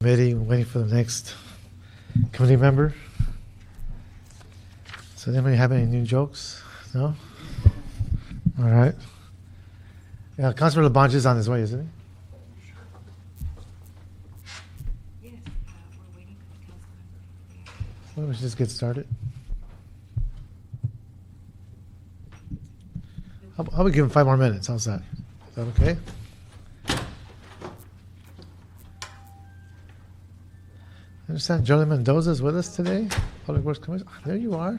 Waiting for the next committee member. So anybody have any new jokes? No? All right. Yeah, Councilor Labange is on his way, isn't he? Yes, we're waiting for the council member. Well, we should just get started. How about we give him 5 more minutes? How's that? Is that okay? I understand Jolie Mendoza is with us today. Public Works Commission. Oh, there you are.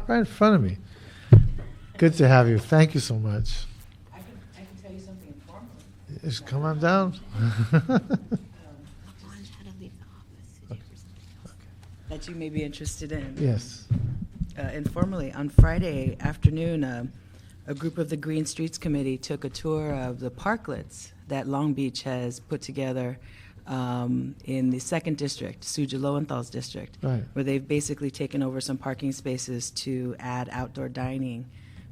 Right in front of me. Good to have you. Thank you so much. I can tell you something informal. Just come on down. That you may be interested in. Yes. Informally, on Friday afternoon, a group of the Green Streets Committee took a tour of the parklets that Long Beach has put together in the 2nd District, Suja Lowenthal's district, Right. where they've basically taken over some parking spaces to add outdoor dining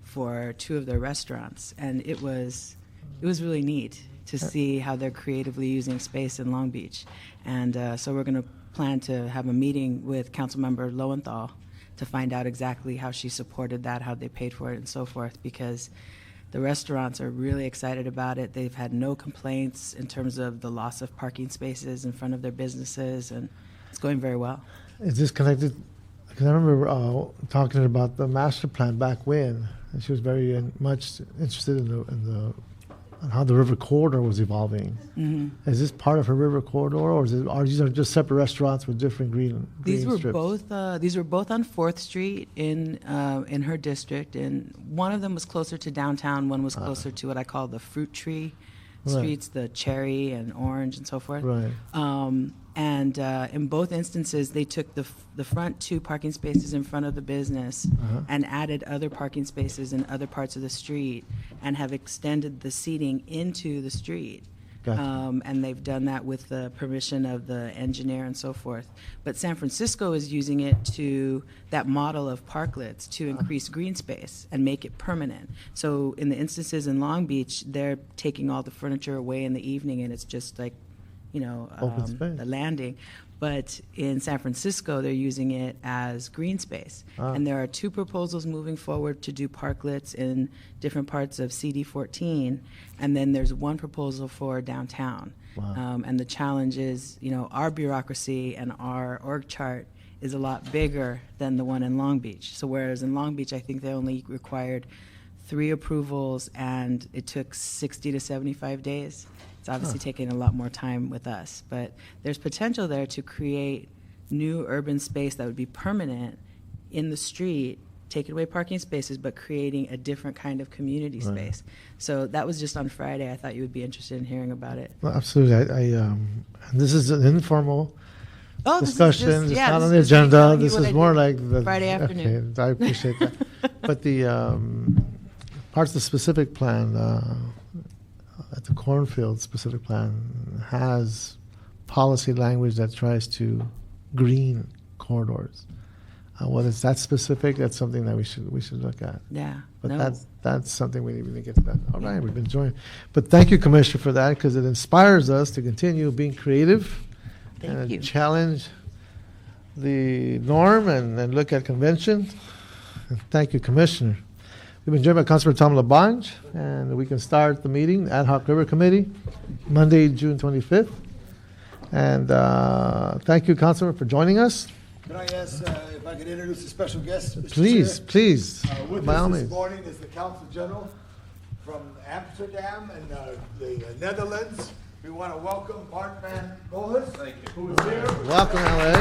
for 2 of their restaurants. And it was really neat to see how they're creatively using space in Long Beach. And so we're going to plan to have a meeting with Councilmember Lowenthal to find out exactly how she supported that, how they paid for it, and so forth, because the restaurants are really excited about it. They've had no complaints in terms of the loss of parking spaces in front of their businesses, and it's going very well. Is this connected? Because I remember talking about the master plan back when, and she was very much interested in how the river corridor was evolving. Mm-hmm. Is this part of her river corridor, or are these just separate restaurants with different green These were strips? These were both on 4th Street in her district, and one of them was closer to downtown. One was closer to what I call the fruit tree streets, the cherry and orange and so forth. Right. And in both instances, they took the front 2 parking spaces in front of the business and added other parking spaces in other parts of the street, and have extended the seating into the street. Gotcha. And they've done that with the permission of the engineer and so forth. But San Francisco is using it that model of parklets to increase green space and make it permanent. So in the instances in Long Beach, they're taking all the furniture away in the evening, and it's just like, Open space. the landing. But in San Francisco, they're using it as green space. And there are 2 proposals moving forward to do parklets in different parts of CD14. And then there's 1 proposal for downtown. Wow. And the challenge is, our bureaucracy and our org chart is a lot bigger than the one in Long Beach. So whereas in Long Beach, I think they only required 3 approvals, and it took 60 to 75 days. It's obviously taking a lot more time with us, but there's potential there to create new urban space that would be permanent in the street, taking away parking spaces, but creating a different kind of community space. So that was just on Friday. I thought you would be interested in hearing about it. Well, absolutely. This is an informal discussion. It's not on the agenda. This is more like the Friday afternoon. Okay, I appreciate that. But the parts of the specific plan, at the Cornfield specific plan, has policy language that tries to green corridors. Whether it's that specific, that's something that we should look at. Yeah. But no. that's something we need to get to that. All right, we've been enjoying. But thank you, Commissioner, for that, because it inspires us to continue being creative Thank you. challenge the norm and look at convention. And thank you, Commissioner. We've been joined by Councilor Tom Labange, and we can start the meeting, Ad Hoc River Committee, Monday, June 25th. And thank you, Councilor, for joining us. Can I ask if I could introduce a special guest, Mr. Please, Chair? please, With by all us this means. morning is the Council General from Amsterdam and the Netherlands. We want to welcome Bart van Bohus, who is here. Welcome, LA.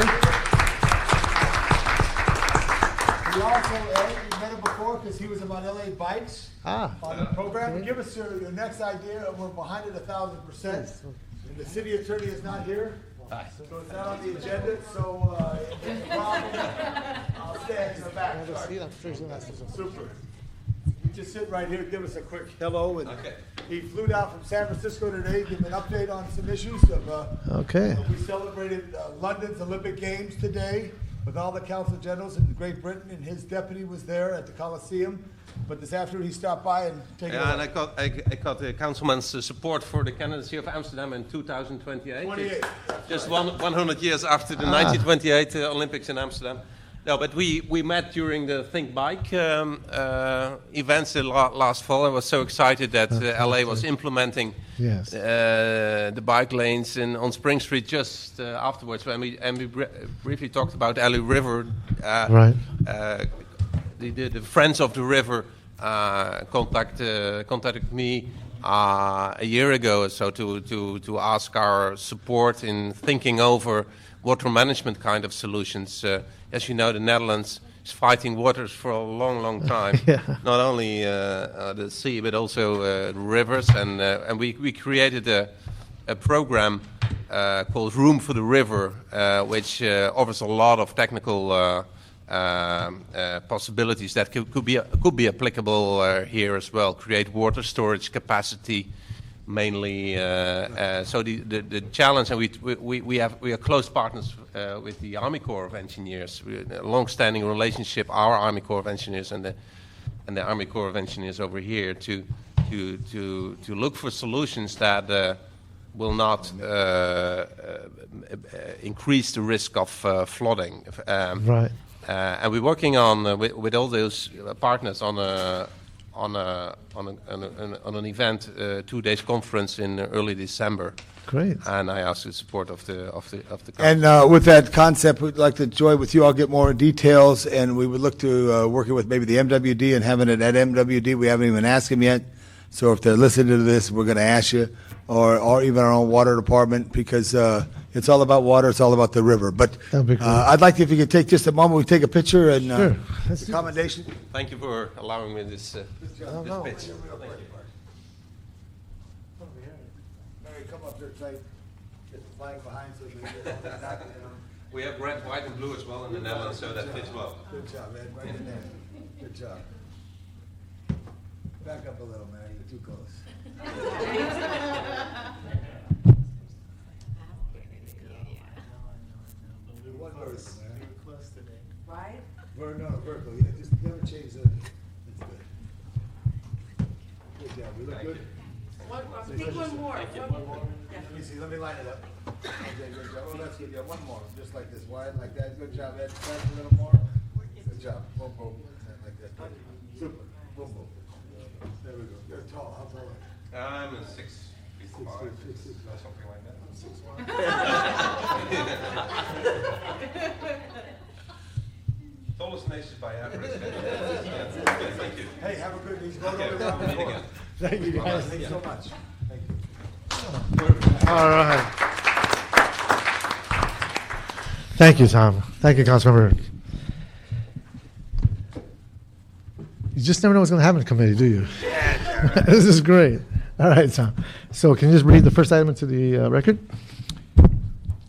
We also, Ed, you met him before because he was about LA Bikes Ah, on the program. okay. Give us your next idea, and we're behind it 1,000%. And the city attorney is not here, so it's not on the agenda. So if there's a problem, I'll stand in the back. Super. You just sit right here, give us a quick hello. And he flew down from San Francisco today, give an update on some issues. Okay. We celebrated London's Olympic Games today with all the council generals in Great Britain, and his deputy was there at the Coliseum. but this afternoon he stopped by and take Yeah, and it I got the councilman's support for the candidacy of Amsterdam in 2028. 28. Just 100 years after the 1928 Olympics in Amsterdam. No, but we met during the Think Bike events last fall. I was so excited that LA was implementing the bike lanes on Spring Street just afterwards. And we briefly talked about LA River. Right. The Friends of the River contacted me a year ago or so to ask our support in thinking over water management kind of solutions. As you know, the Netherlands is fighting waters for a long, long time. Not only the sea, but also the rivers. And we created a program called Room for the River, which offers a lot of technical possibilities that could be applicable here as well. Create water storage capacity, mainly. So the challenge, and we are close partners with the Army Corps of Engineers. A long-standing relationship, our Army Corps of Engineers and the Army Corps of Engineers over here to look for solutions that will not increase the risk of flooding. Right. And we're working on with all those partners on an event, 2 days conference in early December. Great. And I ask the support of the conference. And with that concept, we'd like to enjoy with you. I'll get more details, and we would look to working with maybe the MWD and having it at MWD. We haven't even asked them yet. So if they're listening to this, we're going to ask you, or even our own water department, because it's all about water. It's all about the river. But I'd like if you could take just a moment. We take a picture and Sure. accommodation. Thank you for allowing me this pitch. Thank you. Mary, come up there, try get the flag behind so you can get that. We have red, white, and blue as well in the Netherlands, so that fits well. Good job, man. Right in there. Good job. Back up a little, Mary. You're too close. One vertical, Mary. Close today. Right? No, vertical. Yeah, just never change the. That's good. Good job. We look good. Take one more. Let me see. Let me line it up. Okay, good job. Oh, that's good. Yeah, one more. Just like this. Wide, like that. Good job, Ed. Back a little more. Good job. Boom, boom. Like that. Super. Boom, boom. There we go. You're tall. How tall are you? I'm 6 feet 5, something like that. 6'1". Tallest nation by average. Thank you. Hey, have a good. He's going over around the floor. Thank you, guys. Thank you so much. Thank you. All right. Thank you, Tom. Thank you, Councilmember. You just never know what's going to happen in committee, do you? This is great. All right, Tom. So can you just read the first item into the record?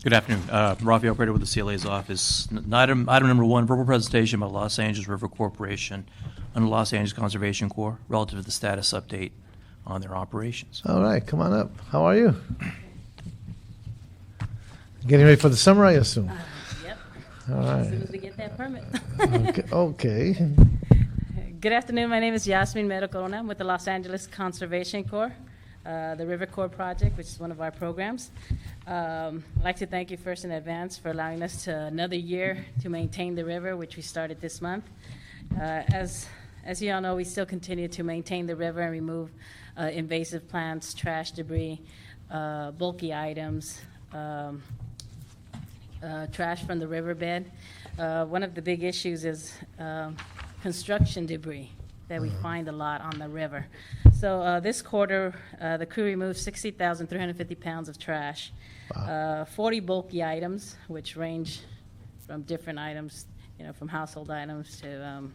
Good afternoon. Rafael Prater with the CLA's office. Item number 1, verbal presentation by Los Angeles River Corporation and the Los Angeles Conservation Corps relative to the status update on their operations. All right, come on up. How are you? Getting ready for the summer, I assume? Yep. All right. As soon as we get that permit. Okay. Good afternoon. My name is Yasmin Medicona. I'm with the Los Angeles Conservation Corps, the River Corps project, which is one of our programs. I'd like to thank you first in advance for allowing us to another year to maintain the river, which we started this month. As you all know, we still continue to maintain the river and remove invasive plants, trash, debris, bulky items, trash from the riverbed. One of the big issues is construction debris that we find a lot on the river. So this quarter, the crew removed 60,350 pounds of trash, 40 bulky items, which range from different items, from household items to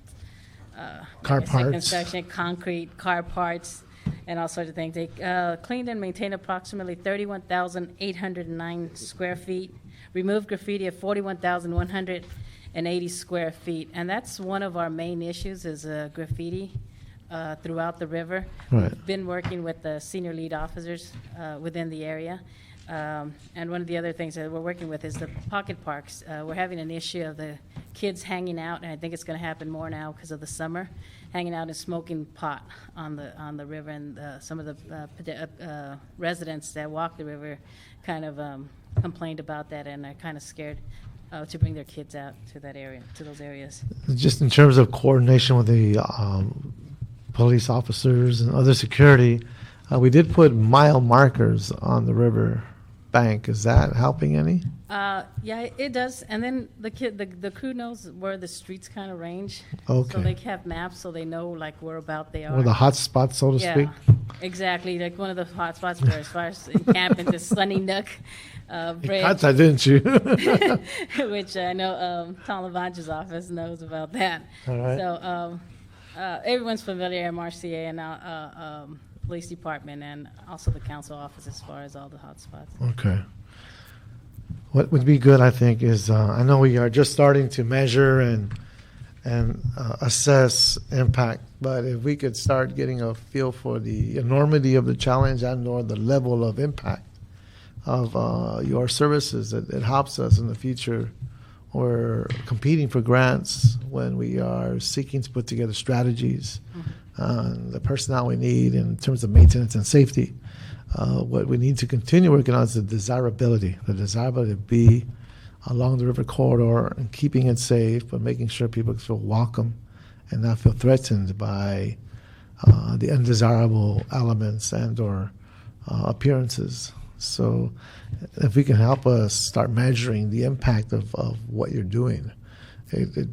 Car parts. construction, concrete, car parts, and all sorts of things. They cleaned and maintained approximately 31,809 square feet, removed graffiti of 41,180 square feet, and that's one of our main issues is graffiti throughout the river. Right. We've been working with the senior lead officers within the area, And one of the other things that we're working with is the pocket parks. We're having an issue of the kids hanging out, and I think it's going to happen more now because of the summer, hanging out and smoking pot on the river. And some of the residents that walk the river kind of complained about that, and are kind of scared to bring their kids out to that area, to those areas. Just in terms of coordination with the police officers and other security, we did put mile markers on the river bank. Is that helping any? Yeah, it does. And then the crew knows where the streets kind of range. Okay. So they have maps, so they know like where about they are. Or the hot spots, so to Yeah, speak? exactly. Like one of the hot spots for as far as in camp in the sunny Nook You bridge, caught that, didn't you? which I know Tom Lavange's office knows about that. All right. So everyone's familiar, MRCA and police department, and also the council office as far as all the hot spots. Okay. What would be good, I think, is I know we are just starting to measure and assess impact, but if we could start getting a feel for the enormity of the challenge and/or the level of impact of your services, it helps us in the future. We're competing for grants when we are seeking to put together strategies, the personnel we need in terms of maintenance and safety. What we need to continue working on is the desirability to be along the river corridor and keeping it safe, but making sure people feel welcome and not feel threatened by the undesirable elements and/or appearances. So if we can help us start measuring the impact of what you're doing, it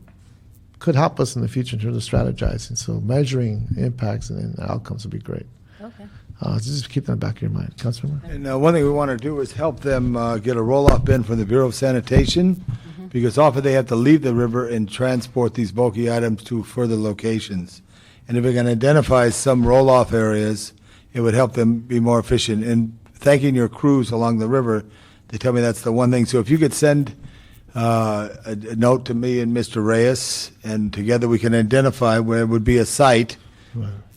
could help us in the future in terms of strategizing. So measuring impacts and outcomes would be great. Okay. So just keep that in the back of your mind. Councilmember? And one thing we want to do is help them get a roll-off bin from the Bureau of Sanitation, because often they have to leave the river and transport these bulky items to further locations. And if we can identify some roll-off areas, it would help them be more efficient. And thanking your crews along the river, they tell me that's the one thing. So if you could send a note to me and Mr. Reyes, and together we can identify where it would be a site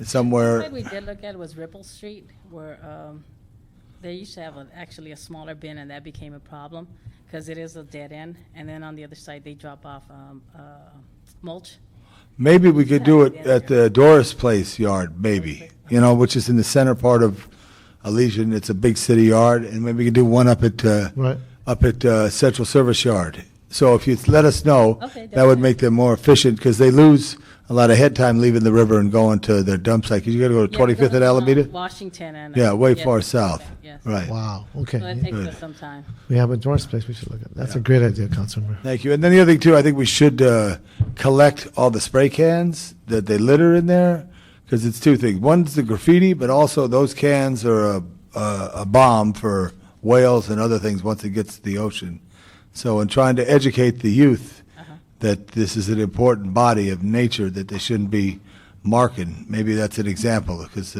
somewhere. What we did look at was Ripple Street, where they used to have actually a smaller bin, and that became a problem because it is a dead end. And then on the other side, they drop off mulch. Maybe we could do it at the Doris Place yard, maybe, which is in the center part of Elysian. It's a big city yard, and maybe we could do one up at Central Service Yard. So if you let us know, that would make them more efficient, because they lose a lot of head time leaving the river and going to their dump site. Because you got to go to 25th and Alameda. Washington and way far south. Yes. Right. Wow. Okay. So that takes us some time. We have a Doris Place we should look at. That's a great idea, Councilmember. Thank you. And then the other thing too, I think we should collect all the spray cans that they litter in there, because it's two things. One's the graffiti, but also those cans are a bomb for whales and other things once it gets to the ocean. So in trying to educate the youth that this is an important body of nature that they shouldn't be marking, maybe that's an example, because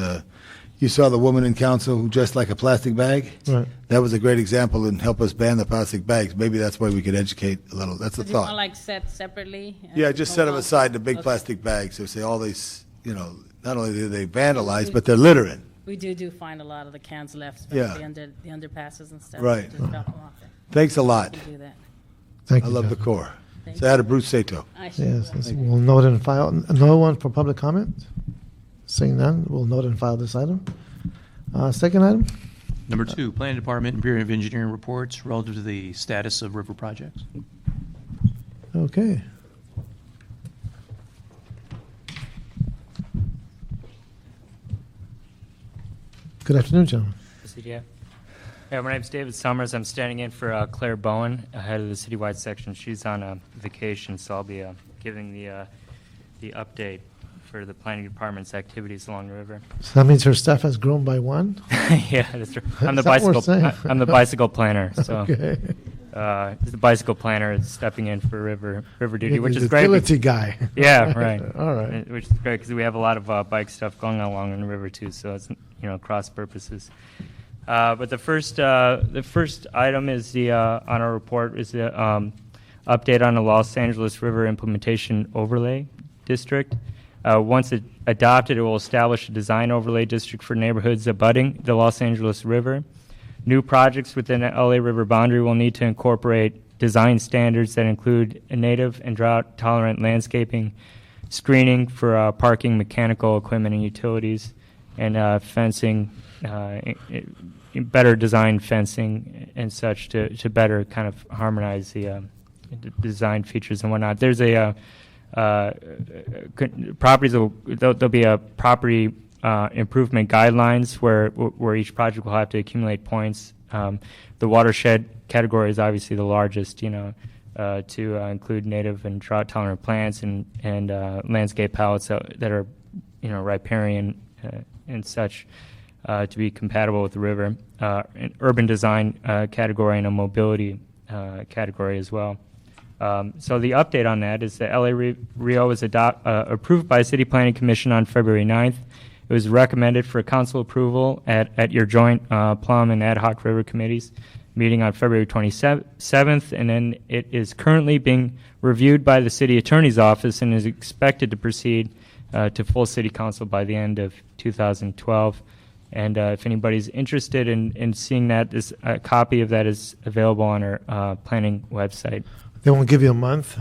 you saw the woman in council who dressed like a plastic bag. Right. That was a great example, and help us ban the plastic bags. Maybe that's why we could educate a little. That's a Do you want thought. like set separately? Yeah, just set them Oh, aside, the big okay. plastic bags. So say all these, not only do they vandalize, but they're littering. We do find a lot of the cans left, Yeah. especially under the underpasses and stuff. Right. Just drop them off there. Thanks a lot. We do that. Thank I you. love the Councilmember. Corps. Thank Say hi to Bruce Sato. I sure Yes, will. we'll note and file. No one for public comment? Seeing none, we'll note and file this item. Second item? Number 2, Planning Department and Bureau of Engineering reports relative to the status of river projects. Okay. Good afternoon, gentlemen. Yeah, my name's David Summers. I'm standing in for Claire Bowen, head of the citywide section. She's on vacation, so I'll be giving the update for the planning department's activities along the river. So that means her staff has grown by one? Yeah, that's true. I'm the Is that what we're bicycle. saying? I'm the bicycle planner. So Okay. the bicycle planner is stepping in for river duty, which The is great. utility guy. Yeah, right. All right. Which is great because we have a lot of bike stuff going on along the river too, so it's cross purposes. But the first item is on our report is the update on the Los Angeles River Implementation Overlay District. Once adopted, it will establish a design overlay district for neighborhoods abutting the Los Angeles River. New projects within the LA River boundary will need to incorporate design standards that include a native and drought-tolerant landscaping, screening for parking, mechanical equipment, and utilities, and fencing, better designed fencing and such to better kind of harmonize the design features and whatnot. There's a properties there'll be a property improvement guidelines where each project will have to accumulate points. The watershed category is obviously the largest, to include native and drought-tolerant plants and landscape palettes that are, riparian and such to be compatible with the river. An urban design category and a mobility category as well. So the update on that is that LA Rio was approved by City Planning Commission on February 9th. It was recommended for council approval at your joint Plum and Ad Hoc River committees meeting on February 27th, and then it is currently being reviewed by the city attorney's office and is expected to proceed to full city council by the end of 2012. And if anybody's interested in seeing that, a copy of that is available on our planning website. They won't give you a month?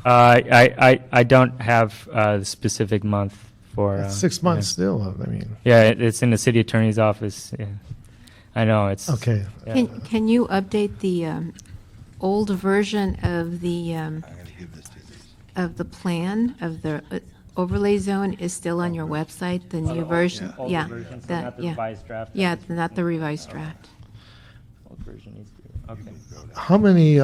I don't have the specific month for... That's 6 months still, I mean. Yeah, it's in the city attorney's office. Yeah. I know, it's... Okay. Yeah. Can you update the old version of the plan, of the overlay zone is still on your website, the new version? Older Yeah. version, so not the revised draft? Yeah, not the revised draft. Old version needs to be... Okay. How many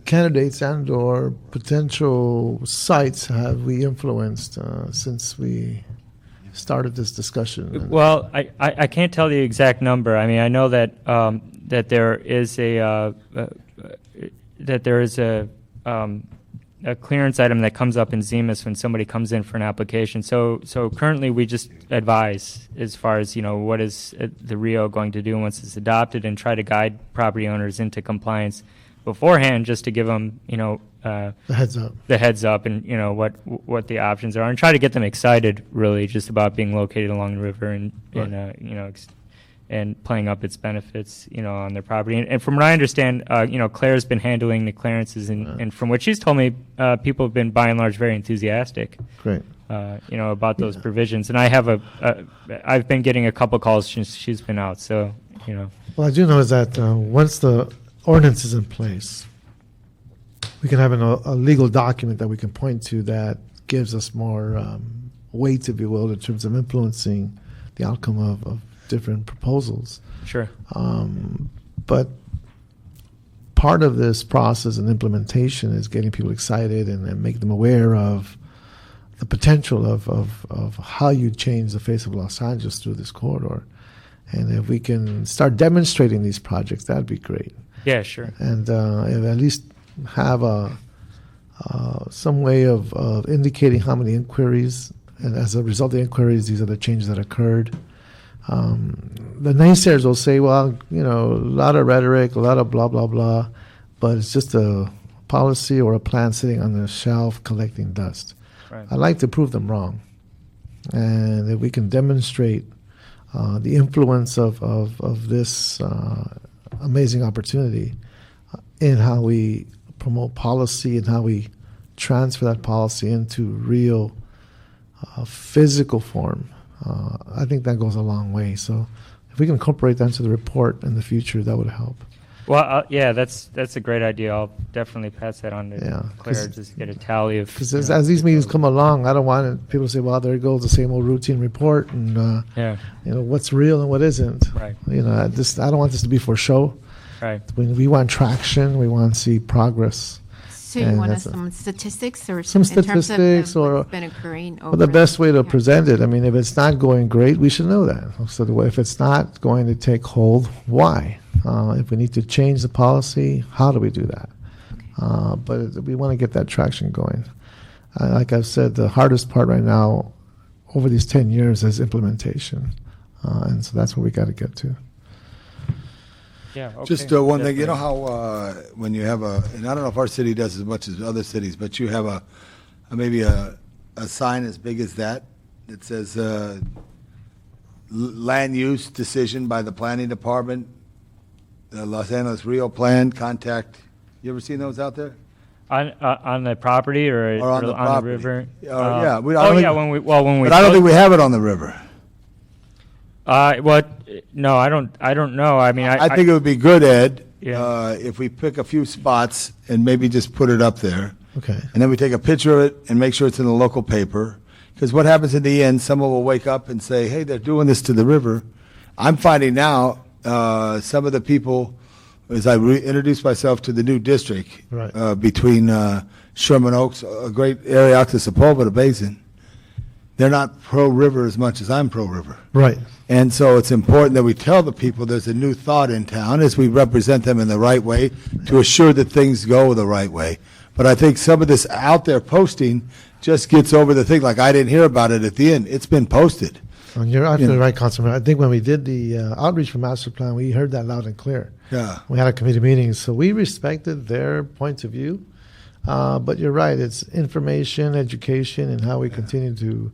candidates and or potential sites have we influenced since we started this discussion? Well, I can't tell the exact number. I mean, I know that that there is a clearance item that comes up in ZEMIS when somebody comes in for an application. So currently we just advise as far as, what is the Rio going to do once it's adopted, and try to guide property owners into compliance beforehand, just to give them, the heads up and, what the options are, and try to get them excited really just about being located along the river and, Right. and playing up its benefits, on their property. And from what I understand, Claire's been handling the clearances, and from what she's told me, people have been by and large very enthusiastic. Great. About those provisions. And I have I've been getting a couple calls since she's been out. So, Well, I do know is that once the ordinance is in place, we can have a legal document that we can point to that gives us more weight, if you will, in terms of influencing the outcome of different proposals. Sure. But part of this process and implementation is getting people excited and make them aware of the potential of how you change the face of Los Angeles through this corridor. And if we can start demonstrating these projects, that'd be great. Yeah, sure. And at least have some way of indicating how many inquiries, and as a result of the inquiries, these are the changes that occurred. The naysayers will say, well, a lot of rhetoric, a lot of blah, blah, blah, but it's just a policy or a plan sitting on the shelf collecting dust. Right. I'd like to prove them wrong. And if we can demonstrate the influence of this amazing opportunity in how we promote policy and how we transfer that policy into real physical form, I think that goes a long way. So if we can incorporate that into the report in the future, that would help. Well, yeah, that's a great idea. I'll definitely pass that on to Claire, just to get a tally of... Because as these meetings come along, I don't want people to say, well, there goes the same old routine report, and what's real and what isn't. Right. I don't want this to be for show. Right. We want traction. We want to see progress. So you want some statistics or some in terms statistics of or what's been occurring over well, the best way to present it. I mean, if it's not going great, we should know that. So if it's not going to take hold, why? If we need to change the policy, how do we do that? Okay. But we want to get that traction going. Like I've said, the hardest part right now over these 10 years is implementation. And so that's where we got to get to. Yeah, okay. Just one thing, you know how when you have and I don't know if our city does as much as other cities, but you have maybe a sign as big as that says land use decision by the planning department, the Los Angeles Rio plan, contact, you ever seen those out there? On the property or Or on the property? river? Yeah. But I don't think we have it on the river. No, I don't know. I mean, I think it would be good, Ed, Yeah. if we pick a few spots and maybe just put it up there. Okay. And then we take a picture of it and make sure it's in the local paper. Because what happens in the end, someone will wake up and say, hey, they're doing this to the river. I'm finding now some of the people, as I introduce myself to the new district, Right. between Sherman Oaks, a great area out to Sepulveda Basin, they're not pro-river as much as I'm pro-river. Right. And so it's important that we tell the people there's a new thought in town as we represent them in the right way to assure that things go the right way. But I think some of this out there posting just gets over the thing, like I didn't hear about it at the end. It's been posted. And you're absolutely right, Councilman. I think when we did the outreach for master plan, we heard that loud and clear. Yeah. We had a committee meeting, so we respected their points of view. But you're right; it's information, education, and how we continue to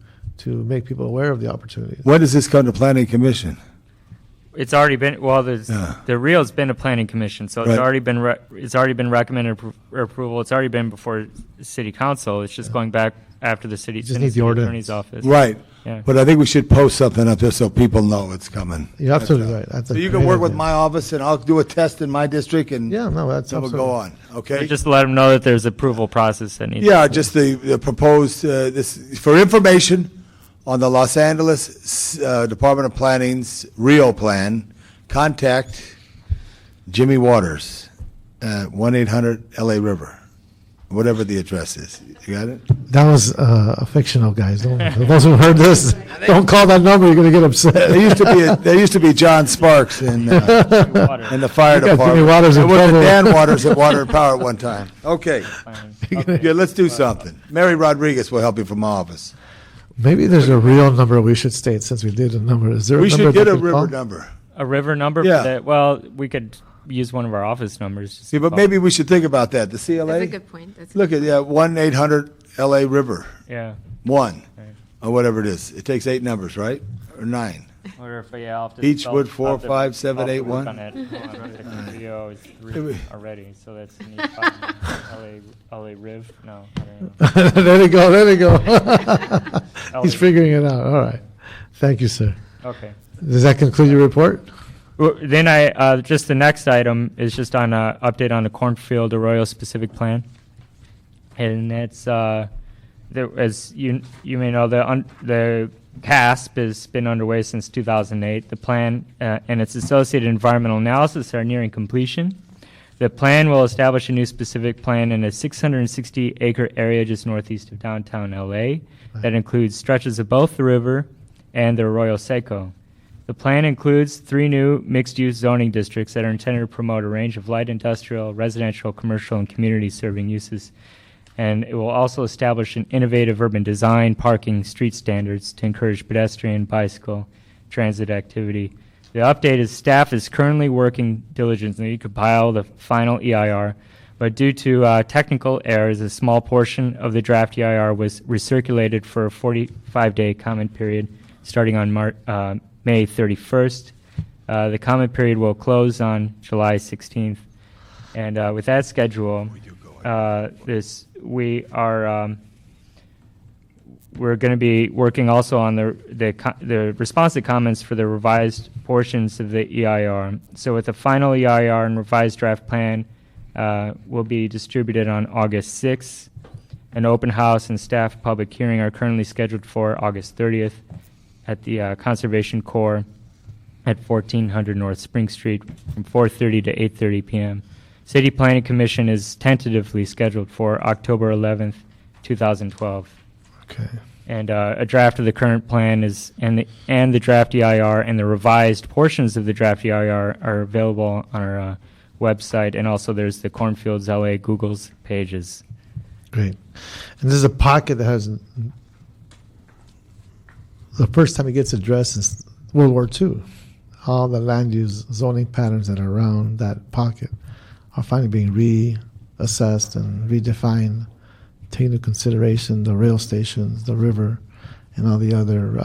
make people aware of the opportunities. When does this come to Planning Commission? It's already been, the Rio's been a planning commission, so Right. it's already been recommended approval. It's already been before city council. It's just going back after the city, Just need the ordinance. attorney's office. Right. Yeah. But I think we should post something up there so people know it's coming. You're absolutely right. That's So a you can great work with idea. my office, and I'll do a test in my district, and Yeah, no, that's then we'll absolutely. go on, okay? Just to let them know that there's approval process that needs. Yeah, just the proposed, this, for information on the Los Angeles Department of Planning's Rio plan, contact Jimmy Waters at 1-800-LA River, whatever the address is. You got it? That was a fictional, guys. Those who heard this, don't call that number. You're going to get upset. There used to be John Sparks in the fire You got Jimmy department. Waters in There was a trouble. Dan Waters at Water and Power at one time. Okay. Yeah, let's do something. Mary Rodriguez will help you from my office. Maybe there's a real number we should state since we did a number. Is there a We number should get that a we river call? number. A river number? Yeah. For that? Well, we could use one of our office numbers. just See, to but call. maybe we should think about that. The CLA? That's a good point. Look at, 1-800-LA River, Yeah. 1, Right. or whatever it is. It takes 8 numbers, right? Or 9. Or if, yeah, I'll have to Beechwood, spell- 4, I'll have to- 5, 7, I'll have to 8, work 1. on that. Rio is 3 already, so that's need 5. LA Riv? No, I don't know. There you go. There you go. He's LA. figuring it out. All right. Thank you, sir. Okay. Does that conclude your report? Well, then just the next item is just on update on the Cornfield Arroyo specific plan. And that's, as you may know, the CASP has been underway since 2008. The plan and its associated environmental analysis are nearing completion. The plan will establish a new specific plan in a 660-acre area just northeast of downtown LA that includes stretches of both the river and the Arroyo Seco. The plan includes 3 new mixed-use zoning districts that are intended to promote a range of light industrial, residential, commercial, and community-serving uses. And it will also establish an innovative urban design, parking, street standards to encourage pedestrian, bicycle, transit activity. The update is staff is currently working diligently to compile the final EIR, but due to technical errors, a small portion of the draft EIR was recirculated for a 45-day comment period starting on May 31st. The comment period will close on July 16th. And with that schedule, we're going to be working also on the response to comments for the revised portions of the EIR. So with the final EIR and revised draft plan will be distributed on August 6th. An open house and staff public hearing are currently scheduled for August 30th at the Conservation Corps at 1400 North Spring Street from 4:30 to 8:30 p.m. City Planning Commission is tentatively scheduled for October 11th, 2012. Okay. And a draft of the current plan and the draft EIR and the revised portions of the draft EIR are available on our website, and also there's the Cornfields LA Google's pages. Great. And this is a pocket that has, the first time it gets addressed is World War II. All the land use zoning patterns that are around that pocket are finally being reassessed and redefined, taking into consideration the rail stations, the river, and all the other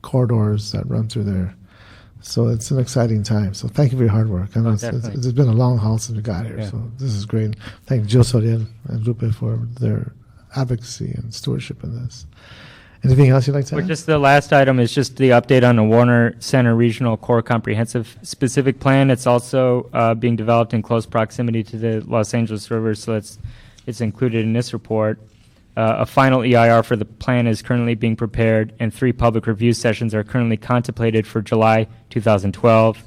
corridors that run through there. So it's an exciting time. So thank you for your hard work. I know it's been a long haul since we got here. Yeah. So this is great. Thank Joe Sorian and Lupe for their advocacy and stewardship in this. Anything else you'd like to Well, add? just the last item is just the update on the Warner Center Regional Core Comprehensive Specific Plan. It's also being developed in close proximity to the Los Angeles River, so it's included in this report. A final EIR for the plan is currently being prepared, and 3 public review sessions are currently contemplated for July 2012.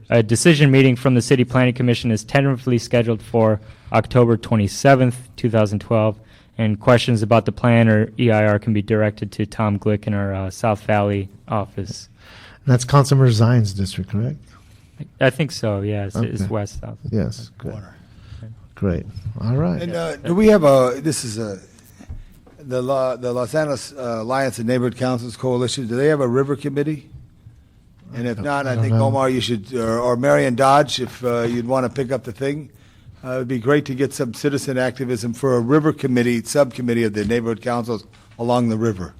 A decision meeting from the City Planning Commission is tentatively scheduled for October 27th, 2012, and questions about the plan or EIR can be directed to Tom Glick in our South Valley office. And that's Consumer Zines District, correct? I think so, yes. It's Okay. west south. Yes. Good. Great. All right. And do we have the Los Angeles Alliance of Neighborhood Councils Coalition, do they have a river committee? And if not, I don't think know. Omar, you should, or Marion Dodge, if you'd want to pick up the thing. It would be great to get some citizen activism for a river committee, subcommittee of the neighborhood councils along the river.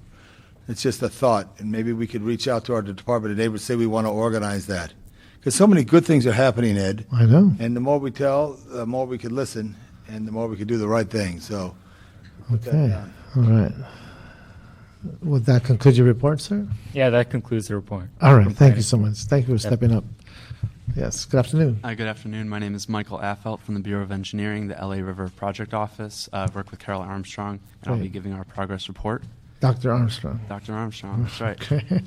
It's just a thought, and maybe we could reach out to our Department of Neighbors, say we want to organize that. Because so many good things are happening, Ed, I know. and the more we tell, the more we could listen, and the more we could do the right thing, so. put that Okay. down. All right. Would that conclude your report, sir? Yeah, that concludes the report. All right. Thank you so much. Thank you for stepping up. Yes. Good afternoon. Hi, good afternoon. My name is Michael Affelt from the Bureau of Engineering, the LA River Project Office. I work with Carol Armstrong, and I'll be Great. giving our progress report. Dr. Armstrong. Dr. Armstrong, that's right. Okay.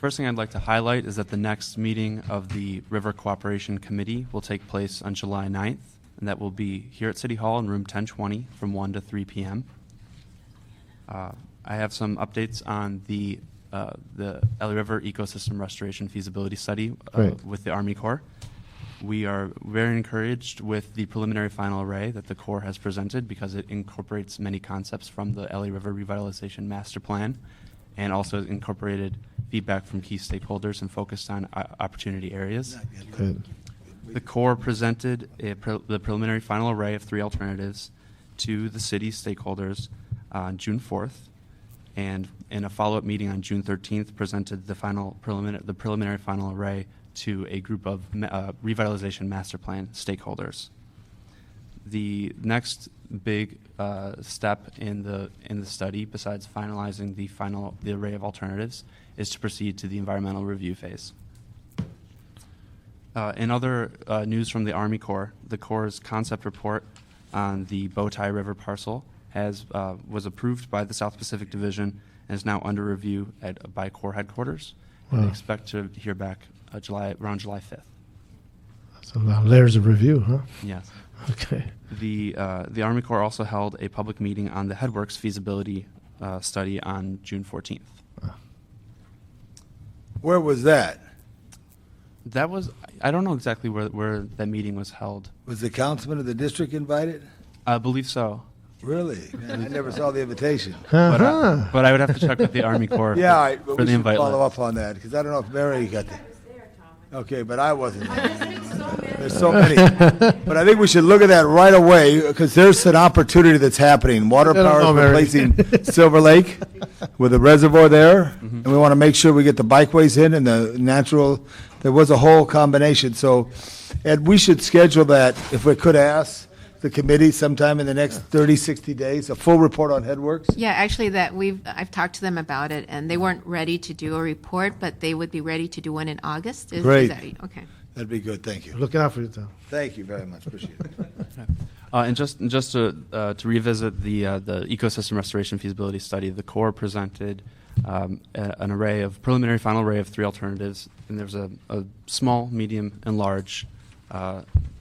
First thing I'd like to highlight is that the next meeting of the River Cooperation Committee will take place on July 9th, and that will be here at City Hall in room 1020 from 1 to 3 p.m. I have some updates on the LA River Ecosystem Restoration Feasibility Study Great. with the Army Corps. We are very encouraged with the preliminary final array that the Corps has presented because it incorporates many concepts from the LA River Revitalization Master Plan and also has incorporated feedback from key stakeholders and focused on opportunity areas. Good. The Corps presented the preliminary final array of 3 alternatives to the city stakeholders on June 4th, and in a follow-up meeting on June 13th, presented the preliminary final array to a group of revitalization master plan stakeholders. The next big step in the study, besides finalizing the array of alternatives, is to proceed to the environmental review phase. In other news from the Army Corps, the Corps' concept report on the Bowtie River parcel was approved by the South Pacific Division and is now under review by Corps headquarters. And they Wow. expect to hear back around July 5th. So now layers of review, huh? Yes. Okay. The Army Corps also held a public meeting on the Headworks feasibility study on June 14th. Where was that? That was, I don't know exactly where that meeting was held. Was the councilman of the district invited? I believe so. Really? Man, I never saw the invitation. Uh-huh. But I would have to check with the Army Corps Yeah, all right, but for we the should invite follow list. up on that, because I don't know if Mary got the... Okay, but I wasn't there. There's so many. But I think we should look at that right away, because there's an opportunity that's happening. Water don't power know, is Mary. replacing Silver Lake with a reservoir there, and we want to make sure we get the bikeways in and the natural, there was a whole combination. So, Ed, we should schedule that, if we could ask the committee sometime in the next 30, 60 days, a full report on Headworks. Yeah, actually, I've talked to them about it, and they weren't ready to do a report, but they would be ready to do one in August. Great. Okay. That'd be good, thank you. Looking out for you, Tom. Thank you very much, appreciate it. And just to revisit the ecosystem restoration feasibility study, the Corps presented an preliminary final array of 3 alternatives, and there's a small, medium, and large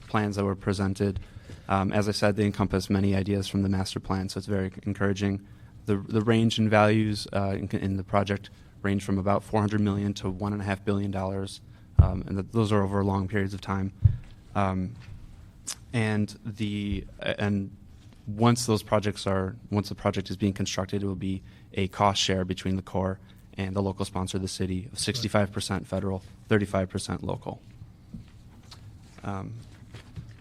plans that were presented. As I said, they encompass many ideas from the master plan, so it's very encouraging. The range in values in the project range from about $400 million to $1.5 billion, and those are over long periods of time. And once the project is being constructed, it will be a cost share between the Corps and the local sponsor of the city of 65% federal, 35% local.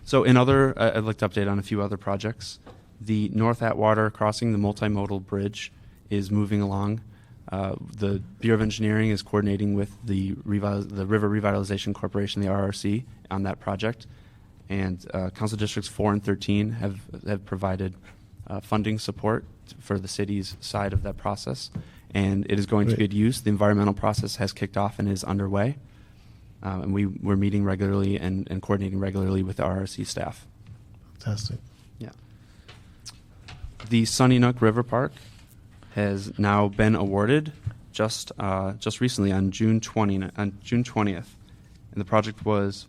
So I'd like to update on a few other projects. The North Atwater crossing, the Multimodal Bridge, is moving along. The Bureau of Engineering is coordinating with the River Revitalization Corporation, the RRC, on that project. And Council Districts 4 and 13 have provided funding support for the city's side of that process. And it is going to good use. The environmental process has kicked off and is underway. And we're meeting regularly and coordinating regularly with the RRC staff. Fantastic. Yeah. The Sunny Nook River Park has now been awarded just recently on June 20th, and the project was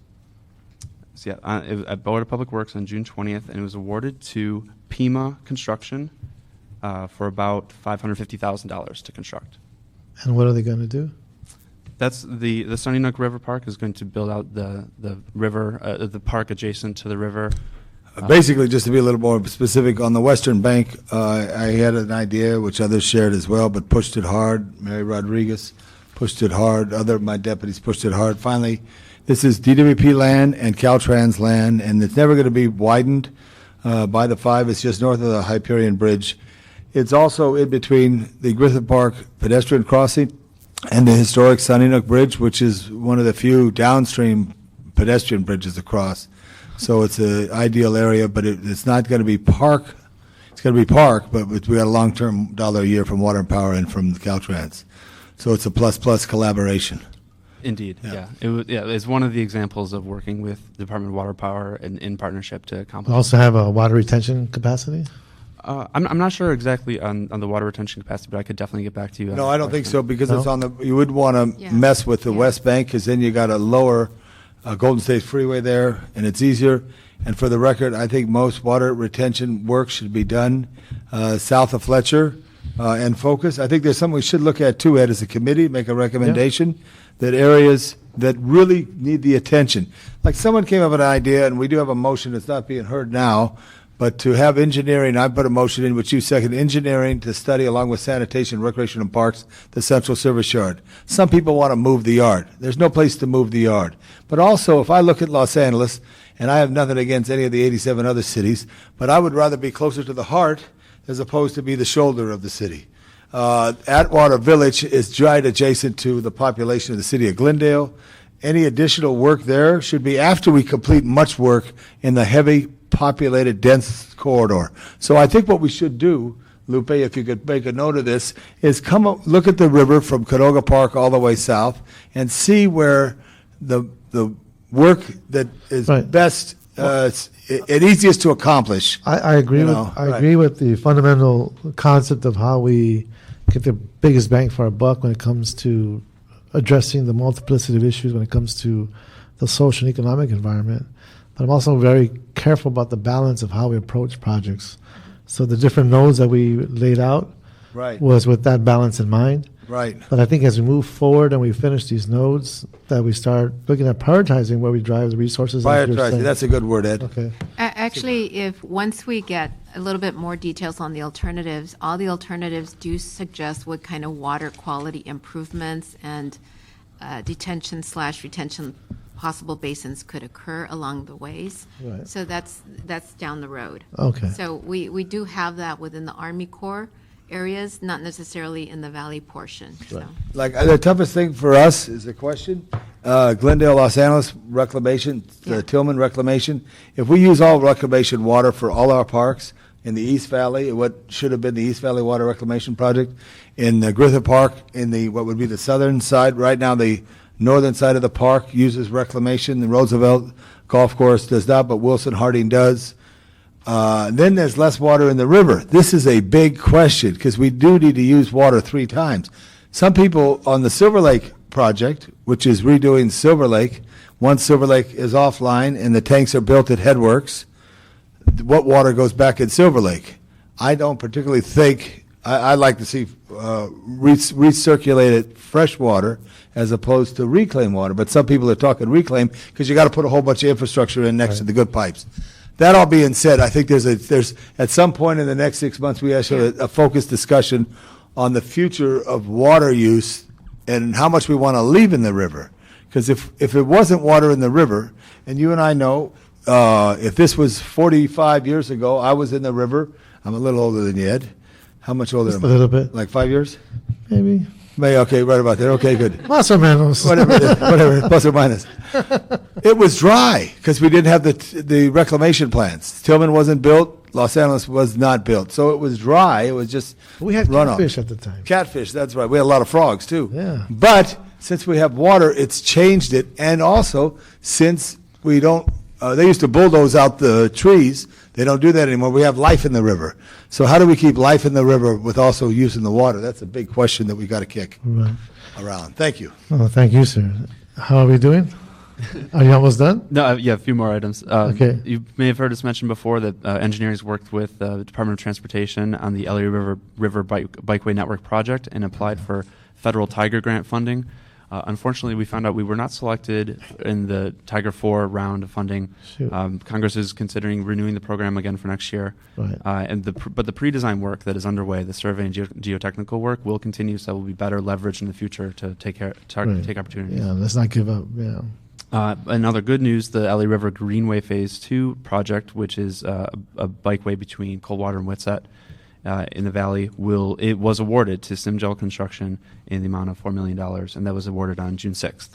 at Board of Public Works on June 20th, and it was awarded to Pima Construction for about $550,000 to construct. And what are they going to do? That's the Sunny Nook River Park is going to build out the river, the park adjacent to the river. Basically, just to be a little more specific, on the western bank, I had an idea, which others shared as well, but pushed it hard. Mary Rodriguez pushed it hard. Other of my deputies pushed it hard. Finally, this is DWP land and Caltrans land, and it's never going to be widened by the 5. It's just north of the Hyperion Bridge. It's also in between the Griffith Park pedestrian crossing and the historic Sunny Nook Bridge, which is one of the few downstream pedestrian bridges across. So it's an ideal area, but it's not going to be park. It's going to be park, but we got a long-term $1 a year from Water and Power and from the Caltrans. So it's a plus collaboration. Indeed, yeah. It's one of the examples of working with the Department of Water Power and in partnership to accomplish. We also have a water retention capacity? I'm not sure exactly on the water retention capacity, but I could definitely get back to you. No, I don't think so, because it's on the. You would want to mess with the West Bank, because then you got a lower Golden State Freeway there, and it's easier. And for the record, I think most water retention work should be done south of Fletcher and Focus. I think there's something we should look at too, Ed, as a committee, make a recommendation that areas that really need the attention. Like someone came up with an idea, and we do have a motion that's not being heard now, but to have engineering, I put a motion in which you second, engineering to study along with sanitation, recreation, and parks, the central service yard. Some people want to move the yard. There's no place to move the yard. But also, if I look at Los Angeles, and I have nothing against any of the 87 other cities, but I would rather be closer to the heart as opposed to be the shoulder of the city. Atwater Village is right adjacent to the population of the city of Glendale. Any additional work there should be after we complete much work in the heavy populated, dense corridor. So I think what we should do, Lupe, if you could make a note of this, is come up, look at the river from Canoga Park all the way south and see where the work that is best and easiest to accomplish. I agree agree with the fundamental concept of how we get the biggest bang for our buck when it comes to addressing the multiplicity of issues when it comes to the social and economic environment. But I'm also very careful about the balance of how we approach projects. So the different nodes that we laid out was with that balance in mind. Right. But I think as we move forward and we finish these nodes, that we start looking at prioritizing where we drive the resources. Prioritizing, that's a good word, Ed. Okay. Actually, once we get a little bit more details on the alternatives, all the alternatives do suggest what kind of water quality improvements and detention/retention possible basins could occur along the ways. Right. So that's down the road. Okay. So we do have that within the Army Corps areas, not necessarily in the valley portion. Right. So. Like the toughest thing for us is the question, Glendale, Los Angeles reclamation, the Tillman reclamation. If we use all reclamation water for all our parks in the East Valley, what should have been the East Valley Water Reclamation Project, in the Griffith Park, in the what would be the southern side, right now the northern side of the park uses reclamation. The Roosevelt Golf Course does not, but Wilson Harding does. Then there's less water in the river. This is a big question because we do need to use water 3 times. Some people on the Silver Lake project, which is redoing Silver Lake, once Silver Lake is offline and the tanks are built at Headworks, what water goes back in Silver Lake? I don't particularly think, I like to see recirculated fresh water as opposed to reclaimed water. But some people are talking reclaim because you got to put a whole bunch of infrastructure in next to the good pipes. That all being said, I think there's at some point in the next 6 months we actually a focused discussion on the future of water use and how much we want to leave in the river. Because if it wasn't water in the river, and you and I know, if this was 45 years ago, I was in the river. I'm a little older than you, Ed. How much older am I? Just a little bit. Like 5 years? maybe. Okay, right about there. Okay, good. Más o menos. Whatever, plus or minus. It was dry because we didn't have the reclamation plants. Tillman wasn't built. Los Angeles was not built. So it was dry. It was just We had runoff. catfish at the time. Catfish, that's right. We had a lot of frogs, too. Yeah. But since we have water, it's changed it. And also, since we don't, they used to bulldoze out the trees. They don't do that anymore. We have life in the river. So how do we keep life in the river with also using the water? That's a big question that we got to kick Right. around. Thank you. Oh, thank you, sir. How are we doing? Are you almost done? No, yeah, a few more items. Okay. You may have heard us mention before that engineering's worked with the Department of Transportation on the LA River Bikeway Network project and applied for federal Tiger grant funding. Unfortunately, we found out we were not selected in the Tiger 4 round of funding. Shoot. Congress is considering renewing the program again for next year. Right. But the pre-design work that is underway, the survey and geotechnical work, will continue, so will be better leveraged in the future to take Right. opportunities. Yeah, let's not give up. Yeah. Another good news, the LA River Greenway Phase 2 project, which is a bikeway between Coldwater and Whitsett in the valley, it was awarded to Simgel Construction in the amount of $4 million, and that was awarded on June 6th.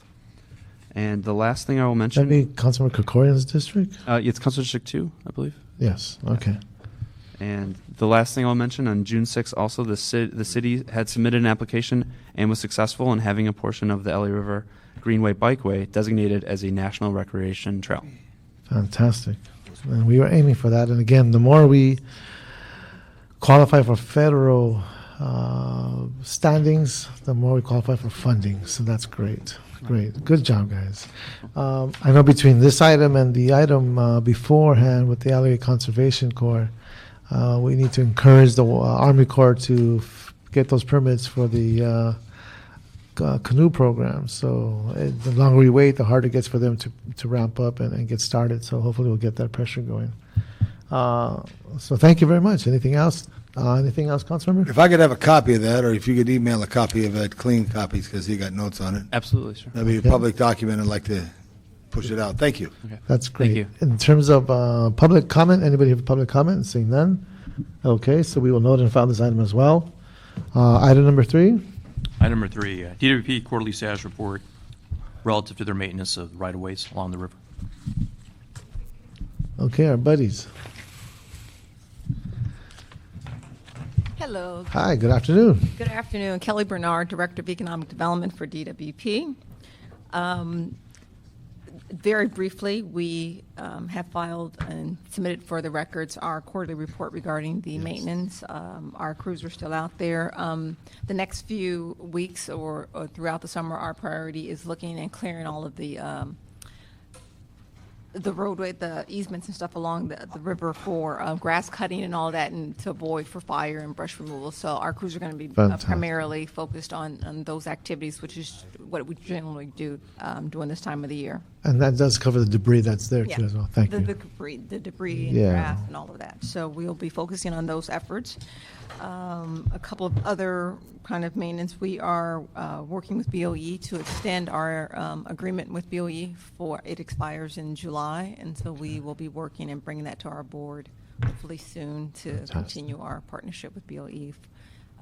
And the last thing I will mention... That'd be Councilman Krikorian's district? It's Council District 2, I believe. Yes, okay. And the last thing I'll mention, on June 6th also, the city had submitted an application and was successful in having a portion of the LA River Greenway Bikeway designated as a national recreation trail. Fantastic. And we were aiming for that. And again, the more we qualify for federal standings, the more we qualify for funding. So that's great. Great. Good job, guys. I know between this item and the item beforehand with the LA Conservation Corps, we need to encourage the Army Corps to get those permits for the canoe program. So the longer we wait, the harder it gets for them to ramp up and get started. So hopefully we'll get that pressure going. So thank you very much. Anything else? Anything else, Councilmember? If I could have a copy of that, or if you could email a copy of it, clean copies, because he got notes on it. Absolutely, sure. That'd be Okay. a public document. I'd like to push it out. Thank you. Okay. That's great. Thank you. In terms of public comment, anybody have public comment? Seeing none. Okay, so we will note and file this item as well. Item number 3. Item number 3, DWP quarterly status report relative to their maintenance of right-of-ways along the river. Okay, our buddies. Hello. Hi, good afternoon. Good afternoon. Kelly Bernard, Director of Economic Development for DWP. Very briefly, we have filed and submitted for the records our quarterly report regarding the maintenance. Our crews are still out there. The next few weeks or throughout the summer, our priority is looking and clearing all of the roadway, the easements and stuff along the river for grass cutting and all that, and to avoid for fire and brush removal. So our crews are going to be Fantastic. primarily focused on those activities, which is what we generally do during this time of the year. And that does cover the debris that's there Yeah. too as well. Thank the, you. The debris and Yeah. grass and all of that. So we'll be focusing on those efforts. A couple of other kind of maintenance. We are working with BOE to extend our agreement with BOE it expires in July, and so we will be working and bringing that to our board hopefully soon to continue our partnership with BOE.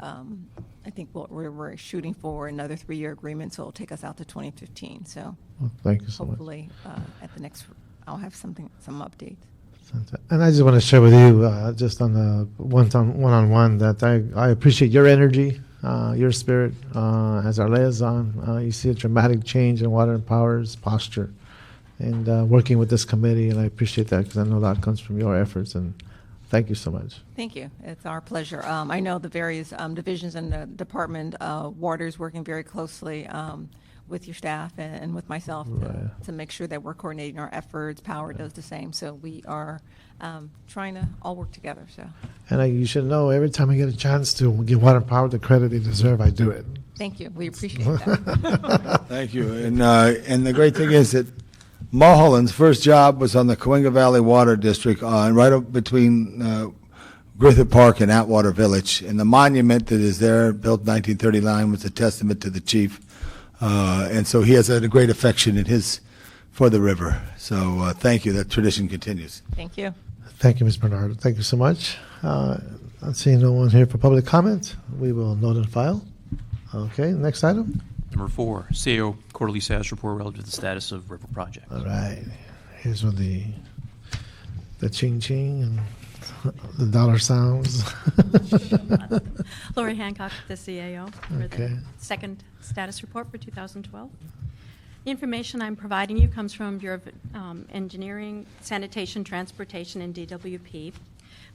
I think we're shooting for another 3-year agreement, so it'll take us out to 2015. So Well, thank you so much. hopefully at the next, I'll have some updates. And I just want to share with you, just on the one-on-one, that I appreciate your energy, your spirit as our liaison. You see a dramatic change in Water and Power's posture, and working with this committee, and I appreciate that because I know that comes from your efforts. And thank you so much. Thank you. It's our pleasure. I know the various divisions in the department. Water is working very closely with your staff and with myself to make sure that we're coordinating our efforts. Power does the same. So we are trying to all work together. So. And you should know, every time I get a chance to give Water and Power the credit they deserve, I do it. Thank you. We appreciate that. Thank you. And the great thing is that Mulholland's first job was on the Cahuenga Valley Water District, right up between Griffith Park and Atwater Village. And the monument that is there, built in 1939, was a testament to the chief. And so he has a great affection for the river. So thank you. That tradition continues. Thank you. Thank you, Ms. Bernard. Thank you so much. I'm seeing no one here for public comment. We will note and file. Okay, next item. Number 4, CAO quarterly status report relative to the status of river project. All right. Here's where the ching ching and the dollar sounds. Lori Hancock, the CAO, for Okay. the second status report for 2012. The information I'm providing you comes from Bureau of Engineering, Sanitation, Transportation, and DWP.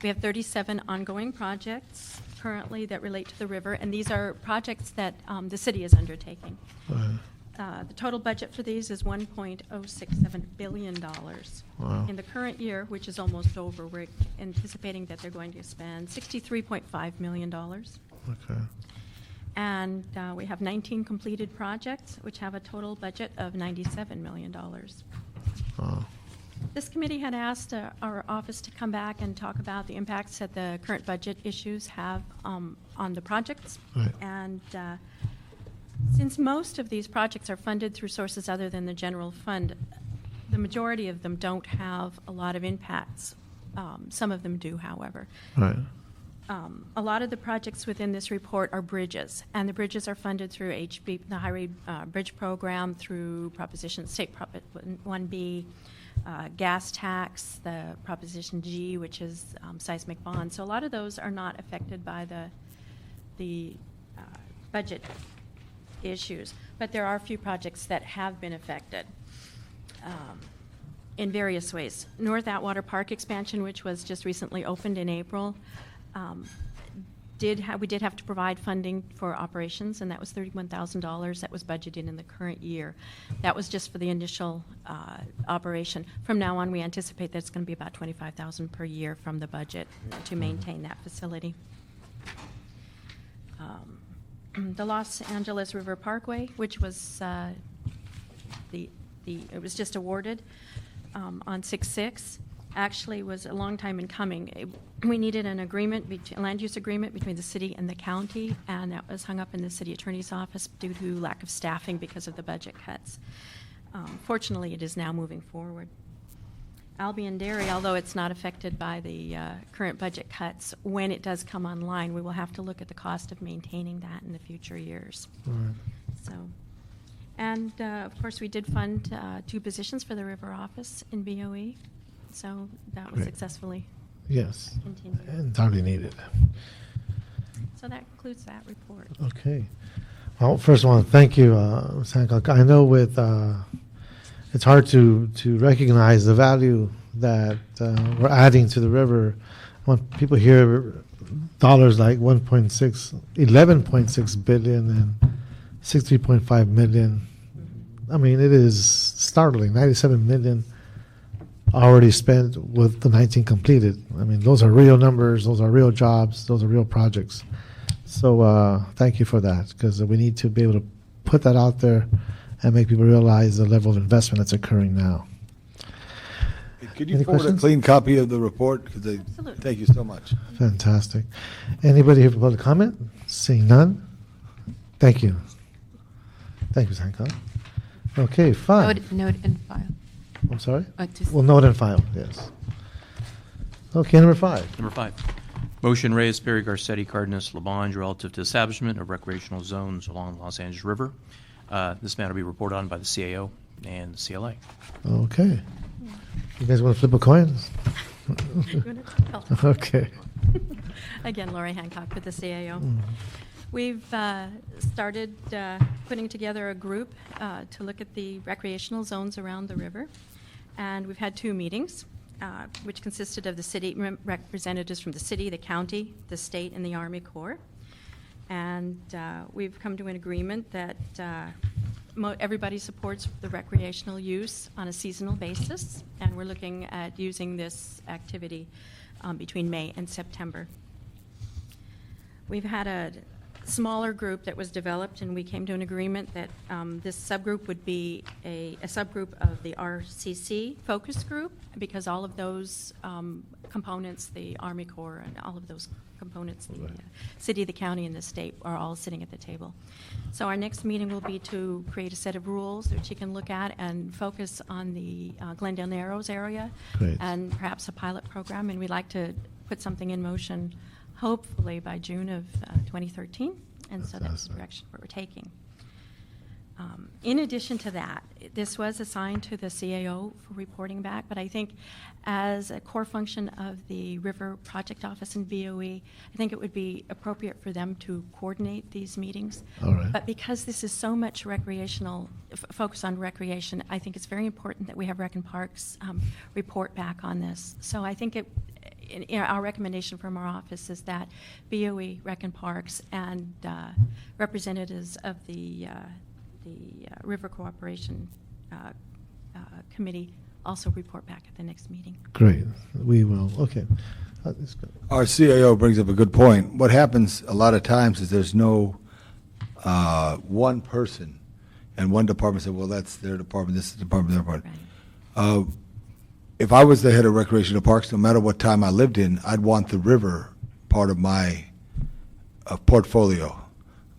We have 37 ongoing projects currently that relate to the river, and these are projects that the city is undertaking. The total budget for these is $1.067 billion. Wow. In the current year, which is almost over, we're anticipating that they're going to spend $63.5 million. Okay. And we have 19 completed projects, which have a total budget of $97 million. Wow. This committee had asked our office to come back and talk about the impacts that the current budget issues have on the projects. Right. And since most of these projects are funded through sources other than the general fund, the majority of them don't have a lot of impacts. Some of them do, however. Right. A lot of the projects within this report are bridges, and the bridges are funded through HB, the Highway Bridge Program, through State Prop 1B, gas tax, the Proposition G, which is seismic bonds. So a lot of those are not affected by the budget issues, but there are a few projects that have been affected in various ways. North Atwater Park expansion, which was just recently opened in April, we did have to provide funding for operations, and that was $31,000 that was budgeted in the current year. That was just for the initial operation. From now on, we anticipate that it's going to be about $25,000 per year from the budget to maintain that facility. The Los Angeles River Parkway, which was it was just awarded on 6/6. Actually was a long time in coming. We needed an agreement, a land use agreement between the city and the county, and that was hung up in the city attorney's office due to lack of staffing because of the budget cuts. Fortunately, it is now moving forward. Albion Dairy, although it's not affected by the current budget cuts, when it does come online, we will have to look at the cost of maintaining that in the future years. Right. So, and of course, we did fund 2 positions for the river office in BOE. So that was Great. successfully Yes. continued. Entirely needed. So that concludes that report. Okay. Well, first I want to thank you, Ms. Hancock. I know it's hard to recognize the value that we're adding to the river. When people hear dollars like 11.6 billion and 63.5 million, I mean, it is startling. 97 million already spent with the 19 completed. I mean, those are real numbers, those are real jobs, those are real projects. So thank you for that, because we need to be able to put that out there and make people realize the level of investment that's occurring now. Could you Any forward questions? a clean copy of the report? Absolutely. Thank you so much. Fantastic. Anybody here for public comment? Seeing none? Thank you. Thank you, Ms. Hancock. Okay, 5. Note and file. I'm sorry? Just- Well, note and file, yes. Okay, number 5. Number 5, motion Reyes, Perry, Garcetti, Cardenas, Labange relative to establishment of recreational zones along the Los Angeles River. This matter will be reported on by the CAO and the CLA. Okay. You guys want to flip a coin? You wanna tell? Okay. Again, Lori Hancock with the CAO. Mm. We've started putting together a group to look at the recreational zones around the river, and we've had 2 meetings, which consisted of the city representatives from the city, the county, the state, and the Army Corps. And we've come to an agreement that everybody supports the recreational use on a seasonal basis, and we're looking at using this activity between May and September. We've had a smaller group that was developed, and we came to an agreement that this subgroup would be a subgroup of the RCC focus group, because all of those components, the Army Corps and all of those components, the city, the county, and the state are all sitting at the table. So our next meeting will be to create a set of rules that you can look at and focus on the Glendale Narrows area. Great. And perhaps a pilot program, and we'd like to put something in motion hopefully by June of 2013, And so that's the direction we're taking. In addition to that, this was assigned to the CAO for reporting back, but I think as a core function of the River Project Office and BOE, I think it would be appropriate for them to coordinate these meetings. All right. But because this is so much recreational, focus on recreation, I think it's very important that we have Rec and Parks report back on this. So I think our recommendation from our office is that BOE, Rec and Parks, and representatives of the River Cooperation Committee also report back at the next meeting. Great. We will. Okay. That's good. Our CAO brings up a good point. What happens a lot of times is there's no one person and one department said, well, that's their department, this is the department, their department. Right. If I was the head of recreational parks, no matter what time I lived in, I'd want the river part of my portfolio.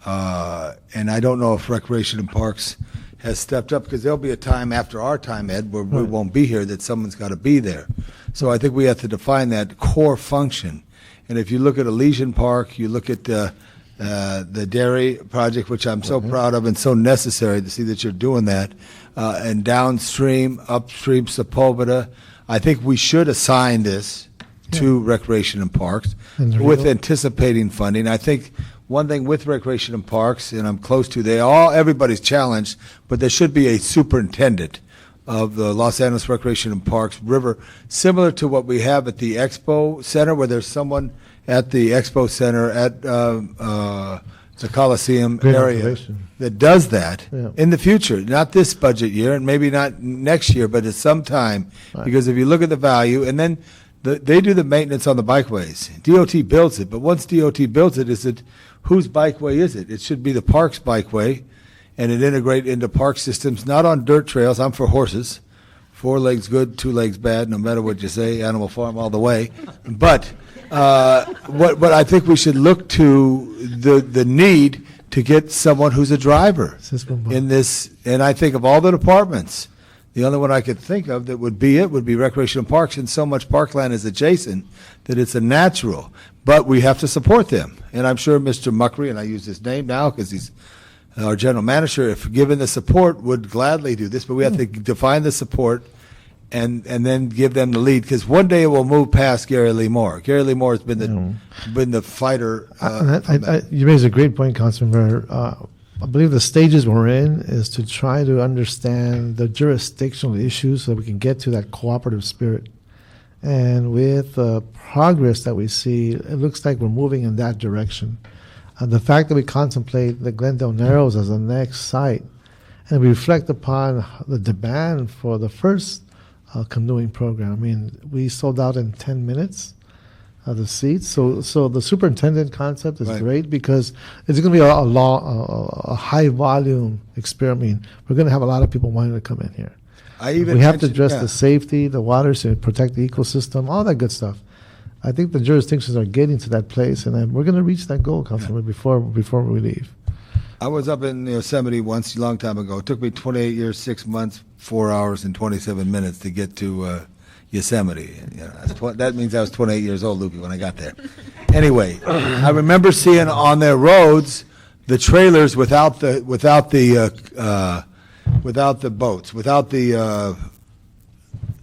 And I don't know if Recreation and Parks has stepped up, because there'll be a time after our time, Ed, where we won't be here, that someone's got to be there. So I think we have to define that core function. And if you look at Elysian Park, you look at the dairy project, which I'm so proud of and so necessary to see that you're doing that, and downstream, upstream, Sepulveda, I think we should assign this to Recreation and Parks with anticipating funding. I think one thing with Recreation and Parks, and I'm close to, everybody's challenged, but there should be a superintendent of the Los Angeles Recreation and Parks River, similar to what we have at the Expo Center, where there's someone at the Expo Center at the Coliseum Great area observation. that does that Yeah. in the future, not this budget year, and maybe not next year, but at some time. Right. Because if you look at the value, and then they do the maintenance on the bikeways. DOT builds it, but once DOT builds it, whose bikeway is it? It should be the park's bikeway, and it integrate into park systems, not on dirt trails. I'm for horses. 4 legs good, 2 legs bad, no matter what you say, Animal Farm all the way. But what I think we should look to the need to get someone who's a driver in this. And I think of all the departments, the only one I could think of that would be Recreation and Parks, and so much parkland is adjacent that it's a natural. But we have to support them. And I'm sure Mr. Muckery, and I use his name now because he's our general manager, if given the support, would gladly do this. But we have to define the support and then give them the lead, because one day it will move past Gary Lee Moore. Gary Lee Moore has been the fighter. You raise a great point, Councilman. I believe the stages we're in is to try to understand the jurisdictional issues so that we can get to that cooperative spirit. And with the progress that we see, it looks like we're moving in that direction. The fact that we contemplate the Glendale Narrows as the next site, and we reflect upon the demand for the first canoeing program. I mean, we sold out in 10 minutes. The seats. So the superintendent concept is great, because it's going to be a high volume experiment. We're going to have a lot of people wanting to come in here. We have to address the safety, the water, so protect the ecosystem, all that good stuff. I think the jurisdictions are getting to that place, and we're going to reach that goal, Councilman, before we leave. I was up in Yosemite once a long time ago. It took me 28 years, 6 months, 4 hours, and 27 minutes to get to Yosemite. That means I was 28 years old, Lupe, when I got there. Anyway, I remember seeing on their roads the trailers without the boats, without the.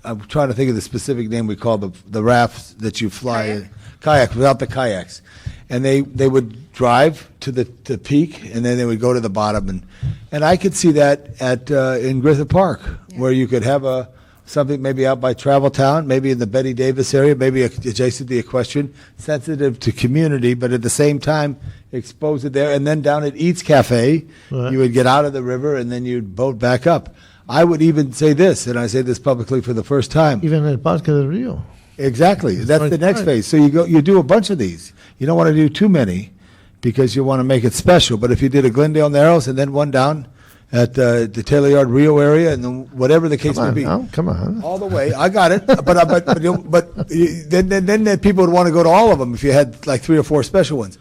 I'm trying to think of the specific name we call the rafts that you fly, kayaks, without the kayaks, and they would drive to the peak, and then they would go to the bottom, and I could see that in Griffith Park, where you could have something maybe out by Travel Town, maybe in the Betty Davis area, maybe adjacent to the equestrian, sensitive to community, but at the same time expose it there. And then down at Eats Cafe, you would get out of the river and then you'd boat back up. I would even say this, and I say this publicly for the first time. Even at Parque del Rio. Exactly. That's the next phase. So you do a bunch of these. You don't want to do too many because you want to make it special. But if you did a Glendale Narrows and then one down at the Taylor Yard Rio area, and then whatever the case may be. Come on. All the way. I got it. But then people would want to go to all of them if you had like 3 or 4 special ones.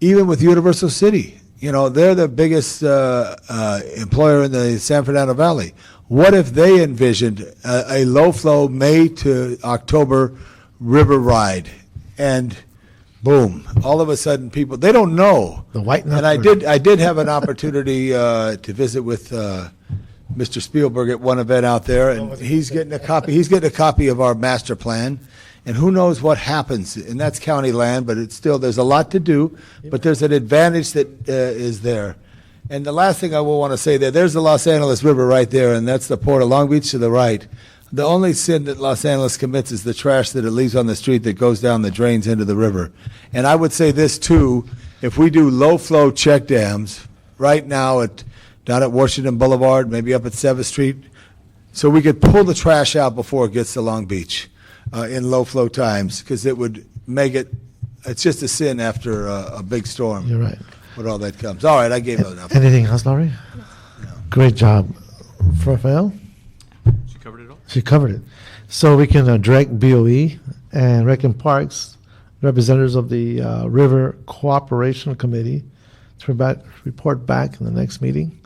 Even with Universal City, they're the biggest employer in the San Fernando Valley. What if they envisioned a low-flow May to October river ride and boom. All of a sudden, people, they don't know. The white And I did have an opportunity to visit with Mr. Spielberg at one event out there, and he's getting a copy of our master plan. And who knows what happens, and that's county land, but it's still, there's a lot to do, but there's an advantage that is there. And the last thing I will want to say there's the Los Angeles River right there, and that's the Port of Long Beach to the right. The only sin that Los Angeles commits is the trash that it leaves on the street that goes down the drains into the river. And I would say this too, if we do low-flow check dams right now down at Washington Boulevard, maybe up at 7th Street, so we could pull the trash out before it gets to Long Beach. In low-flow times, because it would make it's just a sin after a big storm. You're right. With all that comes. All right, I gave it enough. Anything else, Laurie? No. Great job. Rafael? She covered it all? She covered it. So we can direct BOE and Rec and Parks, representatives of the River Cooperation Committee, to report back in the next meeting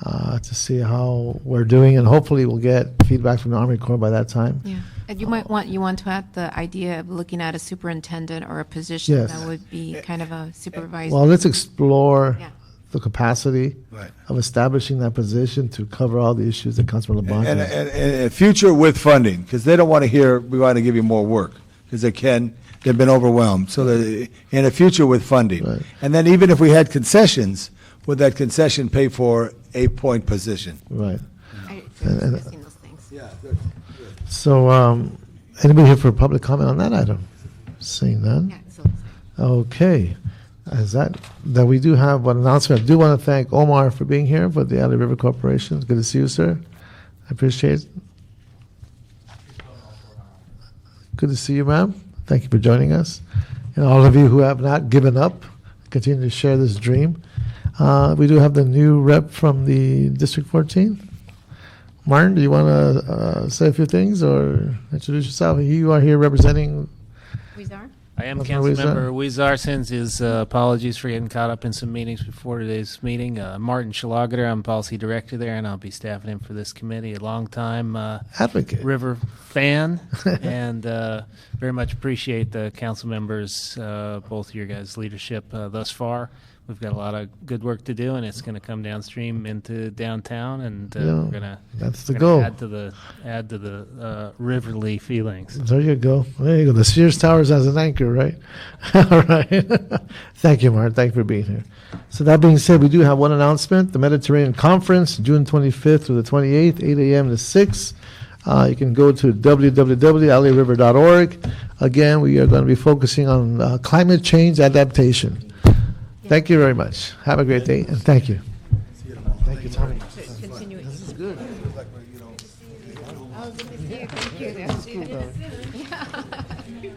to see how we're doing, and hopefully we'll get feedback from the Army Corps by that time. Yeah. And you want to add the idea of looking at a superintendent or a position Yes. that would be kind of a supervisor. Well, let's explore Yeah. the capacity of establishing that position to cover all the issues that Councilman LeBlanc And has. future with funding, because they don't want to hear, we want to give you more work, because they've been overwhelmed. So in a future with funding. Right. And then even if we had concessions, would that concession pay for a point position? Right. I feel like missing those things. Yeah, good. So, anybody here for public comment on that item? Seeing none? Yeah, so Okay. As that we do have one announcement. I do want to thank Omar for being here for the LA River Corporation. Good to see you, sir. I appreciate it. Good to see you, ma'am. Thank you for joining us. And all of you who have not given up, continue to share this dream. We do have the new rep from the District 14. Martin, do you want to say a few things or introduce yourself? You are here representing. Wizar? I am Councilmember Councilmember Weezar, sends his apologies for getting caught up in some meetings before today's meeting. Martin Schlager, I'm Policy Director there, and I'll be staffing in for this committee. A long time Advocate. River fan, and very much appreciate the council members, both of your guys' leadership thus far. We've got a lot of good work to do, and it's going to come downstream into downtown, and we're going to add to the riverly feelings. There you go. There you go. The Sears Towers as an anchor, right? All right. Thank you, Martin. Thank you for being here. So that being said, we do have one announcement: the Mediterranean Conference, June 25th through the 28th, 8 a.m. to 6. You can go to www.lariver.org. Again, we are going to be focusing on climate change adaptation. Thank you very much. Have a great day, and thank you. Thank you, Tommy. Continuing. This is good. Oh, good to see you. Thank you. That's good.